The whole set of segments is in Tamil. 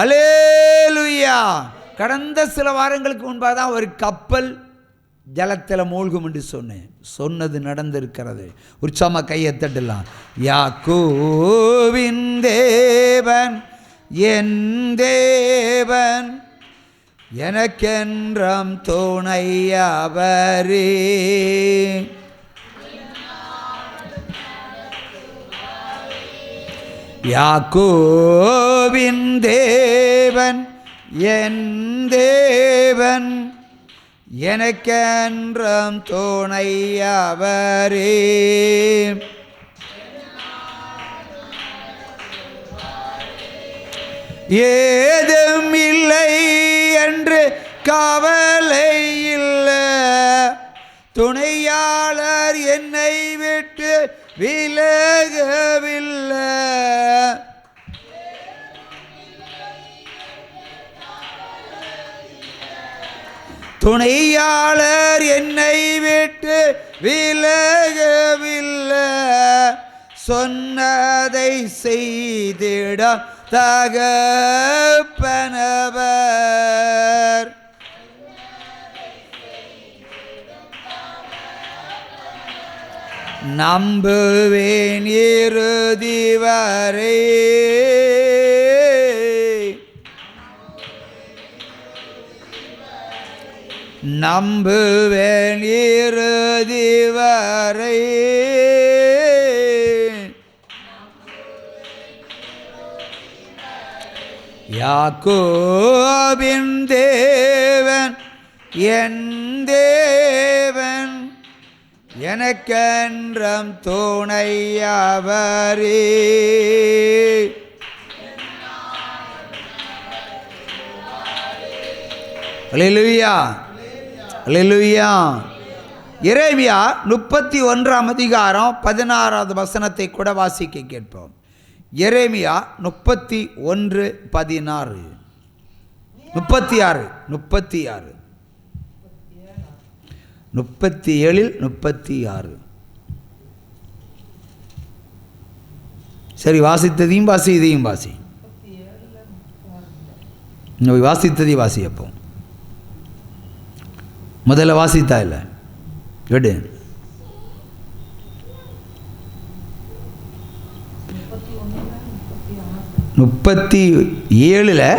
அல்லேலூயா. கடந்த சில வாரங்களுக்கு முன்பாக தான் ஒரு கப்பல் ஜலத்தில் மூழ்கும் என்று சொன்னது நடந்திருக்கிறது. உற்சாகமாக கையை தட்டலாம். யாக்கோபின் தேவன் என் தேவன், எனக்கென்றும் துணை அவரே. யாக்கோபின் தேவன் என் தேவன், எனக்கென்றும் துணை அவரே. ஏதும் இல்லை என்று கவலை இல்லை, துணையாளர் என்னை விட்டு விலகவில்லை. துணையாளர் என்னை விட்டு விலகவில்லை, சொன்னதை செய்திட தகப்பனவர். நம்புவேன் இறுதி வரை, நம்புவேன் இறுதி வரை. யாக்கோபின் தேவன் என் தேவன், எனக்கென்றும் துணை அவரே. அல்லேலூயா, அல்லேலூயா. எரேமியா 31 அதிகாரம் 16வது வசனத்தை கூட வாசிக்க கேட்போம். எரேமியா 31:16, 36, 37, சரி, வாசித்ததையும் வாசி, இதையும் வாசி. வாசித்ததையும் வாசி. அப்போ முதல்ல வாசித்தா இல்லை, எடு. 37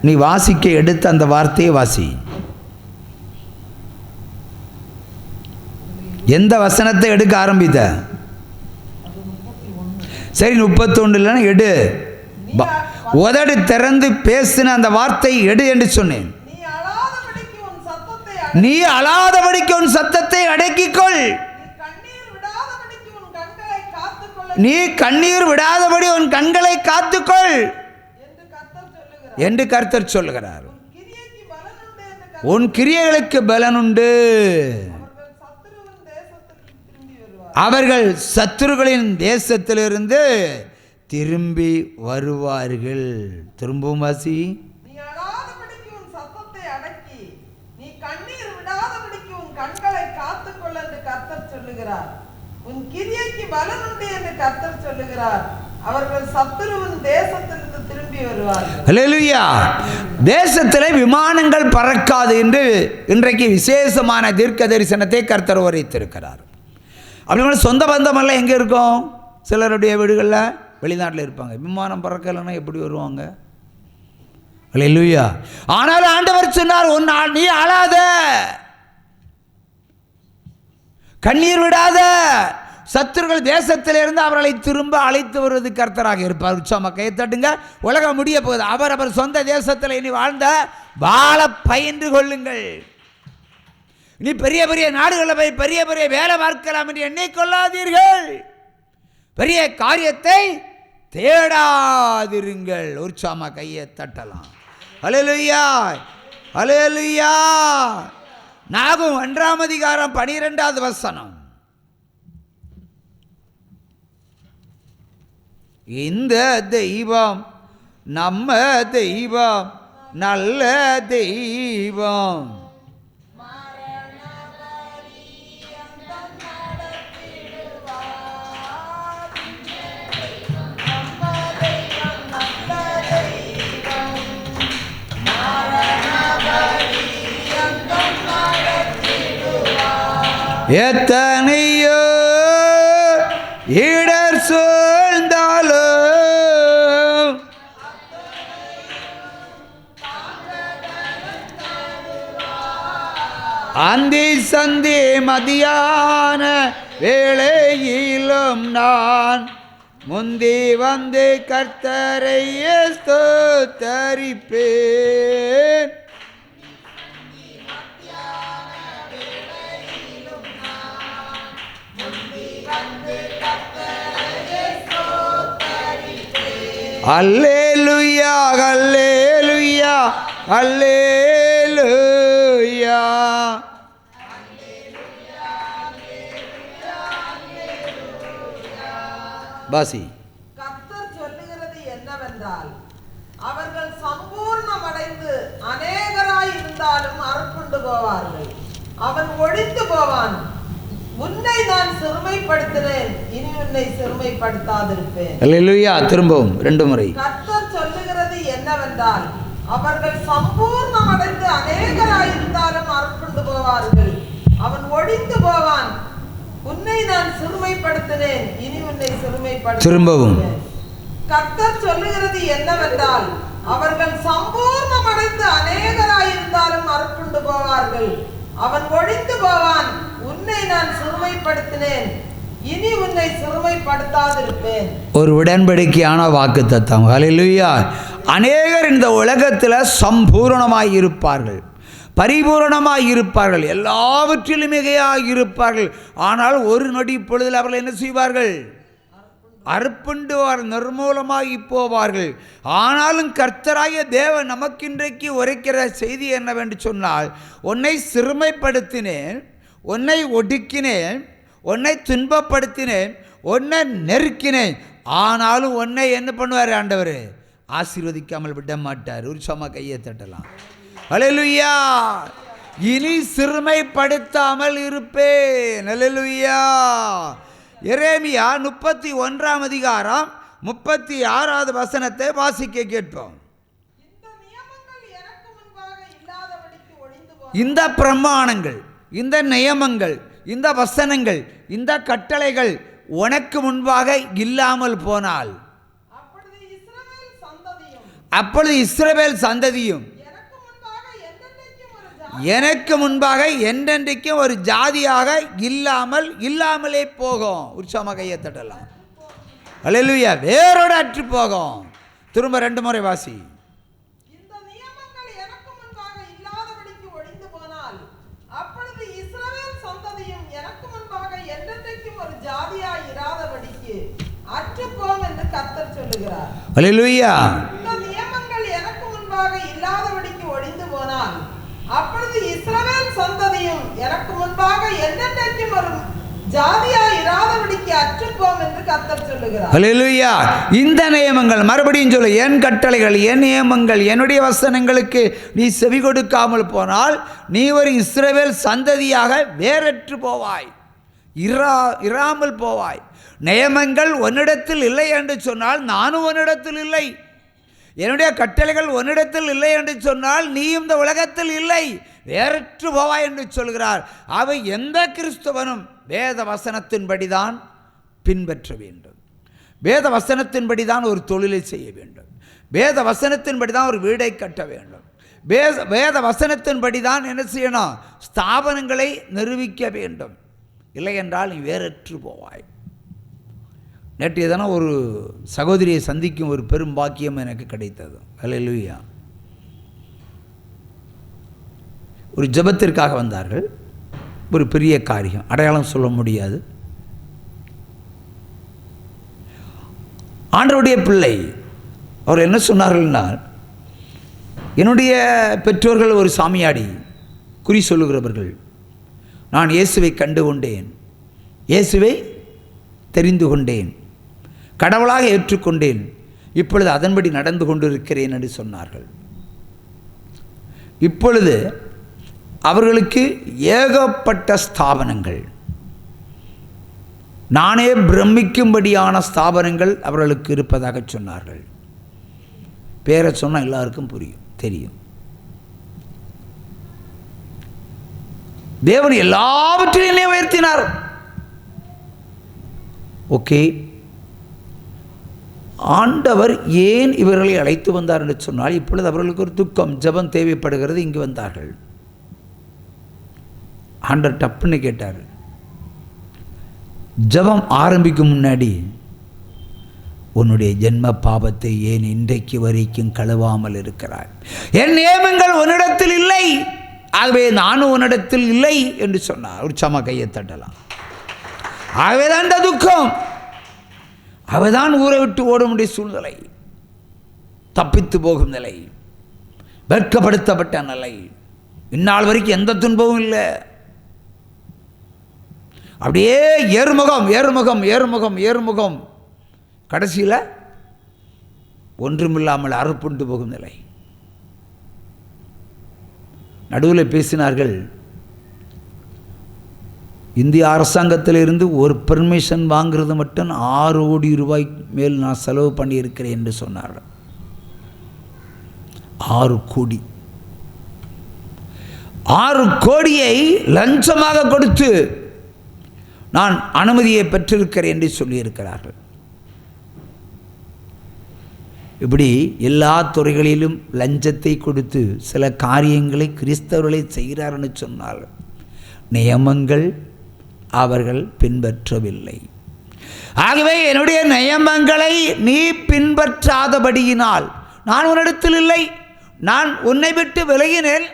நீ வாசிக்க எடுத்த அந்த வார்த்தையை வாசி. எந்த வசனத்தை எடுக்க ஆரம்பித்த? சரி, 31 எடு. உதடு திறந்து பேசின அந்த வார்த்தை எடு என்று சொன்னேன். நீ அழாதபடிக்கு உன் சத்தத்தை அடக்கிக்கொள், நீ கண்ணீர் விடாதபடி உன் கண்களை காத்துக்கொள் என்று கர்த்தர் சொல்லுகிறார். உன் கிரியைகளுக்கு பலனுண்டு, அவர்கள் சத்துருக்களின் தேசத்திலிருந்து திரும்பி வருவார்கள். திரும்பவும் வாசி. உன் கிரியைக்கு பலன் உண்டு என்று கர்த்தர் சொல்லுகிறார். அவர்கள் சத்துருவின் தேசத்திலிருந்து திரும்பி வருவார்கள். அல்லேலூயா. தேசத்திலே விமானங்கள் பறக்காது என்று இன்றைக்கு விசேஷமான தீர்க்க தரிசனத்தை கர்த்தர் உரைத்திருக்கிறார். அப்படி சொந்த பந்தமெல்லாம் எங்கே இருக்கும்? சிலருடைய வீடுகளில் வெளிநாட்டில் இருப்பாங்க. விமானம் பறக்கலைன்னா எப்படி வருவாங்க? அல்லேலூயா. ஆனால் ஆண்டவர் சொன்னார், உன் நீ அழாத, கண்ணீர் விடாத, சத்துருக்கள் தேசத்திலிருந்து அவர்களை திரும்ப அழைத்து வருவது கர்த்தராக இருப்பார். உற்சாகமாக கையை தட்டுங்க. உலகம் முடிய போகுது. அவர் சொந்த தேசத்தில் இனி வாழ்ந்த வாழ பயின்று கொள்ளுங்கள். இனி பெரிய பெரிய நாடுகளில் போய் பெரிய பெரிய வேலை பார்க்கலாம் என்று எண்ணிக்கொள்ளாதீர்கள். பெரிய காரியத்தை தேடாதிருங்கள். உற்சாகமாக கையை தட்டலாம். அல்லேலூயா, அல்லேலூயா. நாகும் 1 அதிகாரம் 12வது வசனம். இந்த தெய்வம் நம்ம தெய்வம், நல்ல தெய்வம். எத்தனையோ இடர் சூழ்ந்தாலும் அந்தி சந்தி மதியான வேளையிலும் நான் முந்தி வந்து கர்த்தரை ஸ்தோத்தரிப்பேன். அல்லேலூயா அல்லேலூயா அல்லேலூயா. பாசி. கர்த்தர் சொல்லுகிறது என்னவென்றால், அவர்கள் சம்பூர்ணமடைந்து அநேகராய் இருந்தாலும் அறுப்புண்டு போவார்கள். அவன் ஒழித்து போவான். உன்னை நான் சிறுமைப்படுத்தினேன், இனி உன்னை சிறுமைப்படுத்தாதிருப்பேன். அல்லேலூயா. திரும்பவும் 2 முறை. கர்த்தர் சொல்லுகிறது என்னவென்றால், அவர்கள் சம்பூர்ணமடைந்து அநேகராய் இருந்தாலும் அறுப்புண்டு போவார்கள். அவன் ஒழித்து போவான். உன்னை நான் சிறுமைப்படுத்தினேன், இனி உன்னை சிறுமைப்படுத்த. திரும்பவும். கர்த்தர் சொல்லுகிறது என்னவென்றால், அவர்கள் சம்பூர்ணமடைந்து அநேகராய் இருந்தாலும் அறுப்புண்டு போவார்கள். அவன் ஒழித்து போவான். உன்னை நான் சிறுமைப்படுத்தினேன், இனி உன்னை சிறுமைப்படுத்தாதிருப்பேன். ஒரு உடன்படிக்கையான வாக்குத்தத்தம். ஹல்லேலூயா. அநேகர் இந்த உலகத்தில் சம்பூரணமாய் இருப்பார்கள், பரிபூரணமாய் இருப்பார்கள், எல்லாவற்றிலும் மிகையாக இருப்பார்கள். ஆனால் ஒரு நொடி பொழுதில் அவர்கள் என்ன செய்வார்கள்? அறுப்புண்டுவார், நிர்மூலமாகி போவார்கள். ஆனாலும் கர்த்தராகிய தேவன் நமக்கு இன்றைக்கு உரைக்கிற செய்தி என்னவென்று சொன்னால், உன்னை சிறுமைப்படுத்தினேன், உன்னை ஒடுக்கினேன், உன்னை துன்பப்படுத்தினேன், உன்னை நெருக்கினேன். ஆனாலும் உன்னை என்ன பண்ணுவார் ஆண்டவர்? ஆசீர்வதிக்காமல் விட மாட்டார். ஒரு சும்மா கையை தட்டலாம். அல்லேலூயா. இனி சிறுமைப்படுத்தாமல் இருப்பேன். அல்லேலூயா. எரேமியா 31ஆம் அதிகாரம் 36வது வசனத்தை வாசிக்க கேட்போம். இந்த பிரமாணங்கள், இந்த நியமங்கள், இந்த வசனங்கள், இந்த கட்டளைகள் உனக்கு முன்பாக இல்லாமல் போனால், அப்பொழுது இஸ்ரவேல் சந்ததியும் எனக்கு முன்பாக என்றென்றைக்கும் ஒரு ஜாதியாக இல்லாமலே போகும். உற்சாகமாக கையை தட்டலாம். அல்லேலூயா. வேரோடு அற்று போகும். திரும்ப 2 முறை வாசி. இந்த நியமங்கள் எனக்கு முன்பாக இல்லாதபடிக்கு ஒழிந்து போனால், அப்பொழுது இஸ்ரவேல் சந்ததியும் எனக்கு முன்பாக என்றென்றைக்கும் ஒரு ஜாதியாய் இராதபடிக்கு அற்றுப்போம் என்று கர்த்தர் சொல்லுகிறார். அல்லேலூயா. இந்த நியமங்கள் எனக்கு முன்பாக இல்லாதபடிக்கு ஒழிந்து போனால், அப்பொழுது இஸ்ரவேல் சந்ததியும் எனக்கு முன்பாக என்னென்றைக்கும் ஒரு ஜாதியாய் இராதபடிக்கு அற்றுப்போம் என்று கர்த்தர் சொல்லுகிறார். அல்லேலூயா. இந்த நியமங்கள், மறுபடியும் சொல்லு, என் கட்டளைகள், என் நியமங்கள், என்னுடைய வசனங்களுக்கு நீ செவி கொடுக்காமல் போனால் நீ ஒரு இஸ்ரவேல் சந்ததியாக வேறற்று போவாய், இராமல் போவாய். நியமங்கள் உன்னிடத்தில் இல்லை என்று சொன்னால் நானும் உன்னிடத்தில் இல்லை. என்னுடைய கட்டளைகள் உன்னிடத்தில் இல்லை என்று சொன்னால் நீ இந்த உலகத்தில் இல்லை, வேறற்று போவாய் என்று சொல்கிறார். அவை எந்த கிறிஸ்தவனும் வேத வசனத்தின்படிதான் பின்பற்ற வேண்டும். வேத வசனத்தின்படிதான் ஒரு தொழிலை செய்ய வேண்டும். வேத வசனத்தின்படிதான் ஒரு வீடை கட்ட வேண்டும். வேத வசனத்தின்படிதான் என்ன செய்யணும்? ஸ்தாபனங்களை நிறுவிக்க வேண்டும். இல்லை என்றால் நீ வேறற்று போவாய். நேற்றைய தினம் ஒரு சகோதரியை சந்திக்கும் ஒரு பெரும் பாக்கியம் எனக்கு கிடைத்தது. அல்லேலூயா. ஒரு ஜெபத்திற்காக வந்தார்கள். ஒரு பெரிய காரியம், அடையாளம் சொல்ல முடியாது. ஆண்டவருடைய பிள்ளை அவர் என்ன சொன்னார்கள்னா, என்னுடைய பெற்றோர்கள் ஒரு சாமியாடி, குறி சொல்லுகிறவர்கள். நான் இயேசுவை கண்டு கொண்டேன், இயேசுவை தெரிந்து கொண்டேன், கடவுளாக ஏற்றுக்கொண்டேன், இப்பொழுது அதன்படி நடந்து கொண்டிருக்கிறேன் என்று சொன்னார்கள். இப்பொழுது அவர்களுக்கு ஏகப்பட்ட ஸ்தாபனங்கள், நானே பிரமிக்கும்படியான ஸ்தாபனங்கள் அவர்களுக்கு இருப்பதாக சொன்னார்கள். பேரை சொன்னால் எல்லாருக்கும் புரியும், தெரியும். தேவன் எல்லாவற்றையும் என்னை உயர்த்தினார். ஓகே, ஆண்டவர் ஏன் இவர்களை அழைத்து வந்தார் என்று சொன்னால், இப்பொழுது அவர்களுக்கு ஒரு துக்கம், ஜெபம் தேவைப்படுகிறது. இங்கு வந்தார்கள். ஆண்டவர் டப்புன்னு கேட்டார், ஜெபம் ஆரம்பிக்கும் முன்னாடி உன்னுடைய ஜென்ம பாவத்தை ஏன் இன்றைக்கு வரைக்கும் கழுவாமல் இருக்கிறாய்? என் நியமங்கள் உன்னிடத்தில் இல்லை, ஆகவே நானும் உன்னிடத்தில் இல்லை என்று சொன்னார். உற்சாகமாக கையை தட்டலாம். ஆகவேதான் இந்த துக்கம், அவதான் ஊரை விட்டு ஓட முடிய சூழ்நிலை, தப்பித்து போகும் நிலை, வெட்கப்படுத்தப்பட்ட நிலை. இந்நாள் வரைக்கும் எந்த துன்பமும் இல்லை. அப்படியே ஏறுமுகம் ஏறுமுகம் ஏறுமுகம் ஏறுமுகம், கடைசியில் ஒன்றுமில்லாமல் அறுப்புண்டு போகும் நிலை. நடுவில் பேசினார்கள், இந்திய அரசாங்கத்திலிருந்து ஒரு பெர்மிஷன் வாங்குறது மட்டும் 6 கோடி ரூபாய் மேல் நான் செலவு பண்ணியிருக்கிறேன் என்று சொன்னார்கள். 6 கோடி 6 கோடியை லஞ்சமாக கொடுத்து நான் அனுமதியை பெற்றிருக்கிறேன் என்று சொல்லியிருக்கிறார்கள். இப்படி எல்லா துறைகளிலும் லஞ்சத்தை கொடுத்து சில காரியங்களை கிறிஸ்தவர்களை செய்கிறார்னு சொன்னால், நியமங்கள் அவர்கள் பின்பற்றவில்லை. ஆகவே என்னுடைய நியமங்களை நீ பின்பற்றாதபடியினால் நான் உன்னிடத்தில் இல்லை, நான் உன்னை விட்டு விலகினேன்,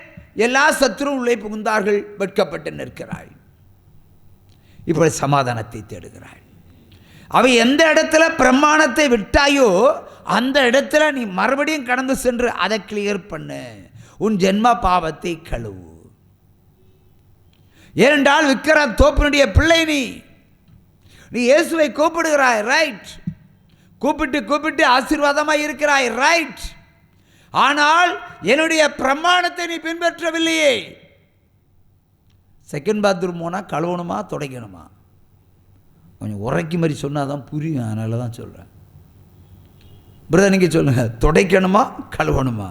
எல்லா சத்துரு உள்ளே புகுந்தார்கள், வெட்கப்பட்டு நிற்கிறாய். இப்படி சமாதானத்தை தேடுகிறாய். அவை எந்த இடத்துல பிரமாணத்தை விட்டாயோ அந்த இடத்துல நீ மறுபடியும் கடந்து சென்று அதை கிளியர் பண்ணு, உன் ஜென்ம பாவத்தை கழுவு. ஏனென்றால் விக்கிர தோப்பினுடைய பிள்ளை நீ இயேசுவை கூப்பிடுகிறாய், ரைட், கூப்பிட்டு கூப்பிட்டு ஆசீர்வாதமாக இருக்கிறாய், ரைட். ஆனால் என்னுடைய பிரமாணத்தை நீ பின்பற்றவில்லையே. செகண்ட் பாத்ரூம் போனால் கழுவணுமா துடைக்கணுமா? கொஞ்சம் உரைக்கு மாதிரி சொன்னால் தான் புரியும், அதனால தான் சொல்கிறேன். பிரதர் நீங்கள் சொல்லுங்கள், துடைக்கணுமா கழுவணுமா?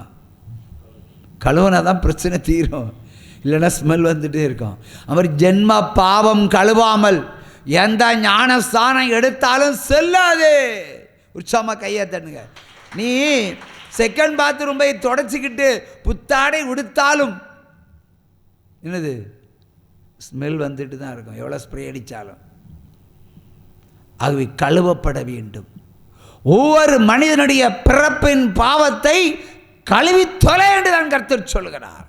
கழுவுனா தான் பிரச்சனை தீரும், இல்லைன்னா ஸ்மெல் வந்துகிட்டே இருக்கும். அவர் ஜென்ம பாவம் கழுவாமல் எந்த ஞானஸ்தானம் எடுத்தாலும் செல்லாது. உற்சாகமாக கையை தட்டுங்க. நீ செகண்ட் பாத்ரூம் போய் தொடச்சிக்கிட்டு புத்தாடை உடுத்தாலும் என்னது ஸ்மெல் வந்துட்டு தான் இருக்கும், எவ்வளோ ஸ்ப்ரே அடித்தாலும். ஆகவே கழுவப்பட வேண்டும். ஒவ்வொரு மனிதனுடைய பிறப்பின் பாவத்தை கழுவி தொலை என்று தான் கர்த்தர் சொல்கிறார்.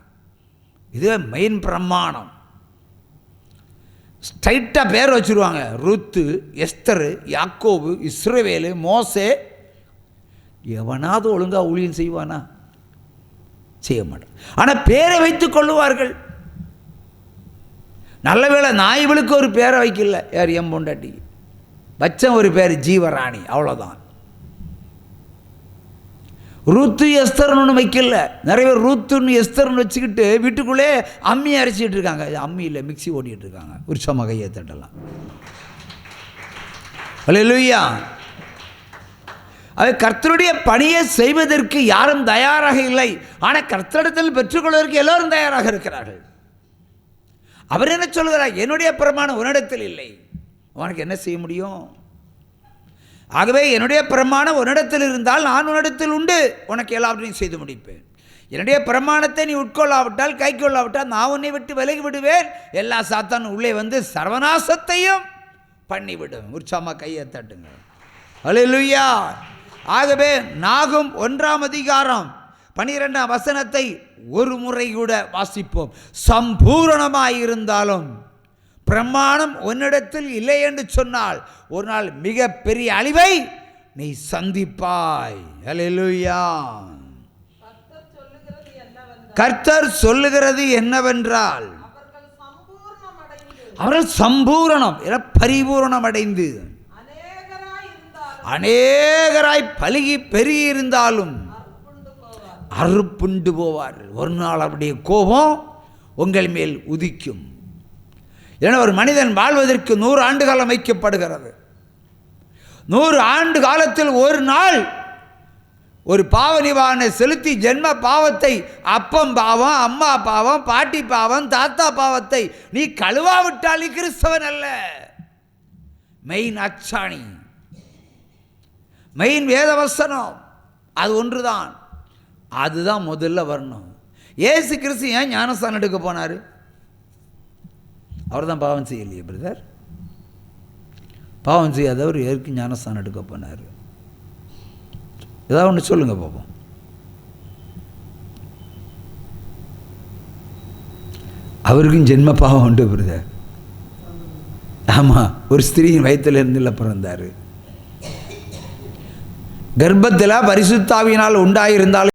இது மெயின் பிரமாணம். ஸ்ட்ரைட்டாக பேர் வச்சுருவாங்க, ருத்து, எஸ்தரு, யாக்கோபு, இஸ்ரவேலு, மோசே. எவனாவது ஒழுங்காக ஊழியம் செய்வானா? செய்ய மாட்டான். ஆனால் பேரை வைத்துக் கொள்ளுவார்கள். நல்ல வேளை நான் இவளுக்கு ஒரு பேரை வைக்கல, யார் என் பொண்டாட்டி வச்சன் ஒரு பேர் ஜீவராணி, அவ்வளோதான். ரூத்து எஸ்தர்னு ஒன்று வைக்கல. நிறைய பேர் ரூத்துன்னு எஸ்தர்னு வச்சுக்கிட்டு வீட்டுக்குள்ளே அம்மி அரைச்சிக்கிட்டு இருக்காங்க. அம்மி இல்லை, மிக்சி ஓட்டிகிட்டு இருக்காங்க. உற்சாகமாக கையை தட்டலாம். அல்லேலூயா. அது கர்த்தருடைய பணியை செய்வதற்கு யாரும் தயாராக இல்லை. ஆனால் கர்த்தரிடத்தில் பெற்றுக்கொள்வதற்கு எல்லோரும் தயாராக இருக்கிறார்கள். அவர் என்ன சொல்கிறார்? என்னுடைய பிரமாணம் உன்னிடத்தில் இல்லை, உனக்கு என்ன செய்ய முடியும்? ஆகவே என்னுடைய பிரமாணம் உன்னிடத்தில் இருந்தால் நான் உன்னிடத்தில் உண்டு, உனக்கு எல்லாவற்றையும் செய்து முடிப்பேன். என்னுடைய பிரமாணத்தை நீ உட்கொள்ளாவிட்டால், கை கொள்ளாவிட்டால் நான் உன்னை விட்டு விலகி விடுவேன். எல்லா சாத்தானும் உள்ளே வந்து சர்வநாசத்தையும் பண்ணிவிடும். உற்சாகமாக கையை தட்டுங்க. அல்லேலூயா. ஆகவே நாகும் 1ஆம் அதிகாரம் 12ஆம் வசனத்தை ஒரு முறை கூட வாசிப்போம். சம்பூரணமாயிருந்தாலும் பிரமாணம் உன்னிடத்தில் இல்லை என்று சொன்னால் ஒரு நாள் மிக பெரிய அழிவை நீ சந்திப்பாய். அல்லேலூயா. கர்த்தர் சொல்லுகிறது என்னவென்றால், அவர்கள் சம்பூரணம் பரிபூரணம் அடைந்து அநேகராய் பலுகி பெருகி இருந்தாலும் அறுப்புண்டு போவார்கள். ஒரு நாள் அவருடைய கோபம் உங்கள் மேல் உதிக்கும். ஏன்னா ஒரு மனிதன் வாழ்வதற்கு 100 ஆண்டு காலம் வைக்கப்படுகிறது. 100 ஆண்டு காலத்தில் ஒரு நாள் ஒரு பாவ நிவாரணை செலுத்தி ஜென்ம பாவத்தை, அப்பம் பாவம், அம்மா பாவம், பாட்டி பாவம், தாத்தா பாவத்தை நீ கழுவாவிட்டால் நீ கிறிஸ்தவன் அல்ல. மெயின் அச்சாணி, மெயின் வேதவசனம் அது ஒன்றுதான். அதுதான் முதல்ல வரணும். ஏசு கிறிஸ்து ஏன் ஞானஸ்தானம் எடுக்க போனார்? அவர் தான் பாவம் செய்யலையே பிரதர். பாவம் செய்யாதவர் எதற்கு ஞானஸ்தானம் எடுக்க போனார்? ஏதாவது ஒன்று சொல்லுங்கள் பாப்போம். அவருக்கும் ஜென்ம பாவம் உண்டு பிரதர். ஆமாம், ஒரு ஸ்திரீயின் வயிற்றில் இருந்து பிறந்தார். கர்ப்பத்தில் பரிசுத்தாவியினால் உண்டாயிருந்தாலும்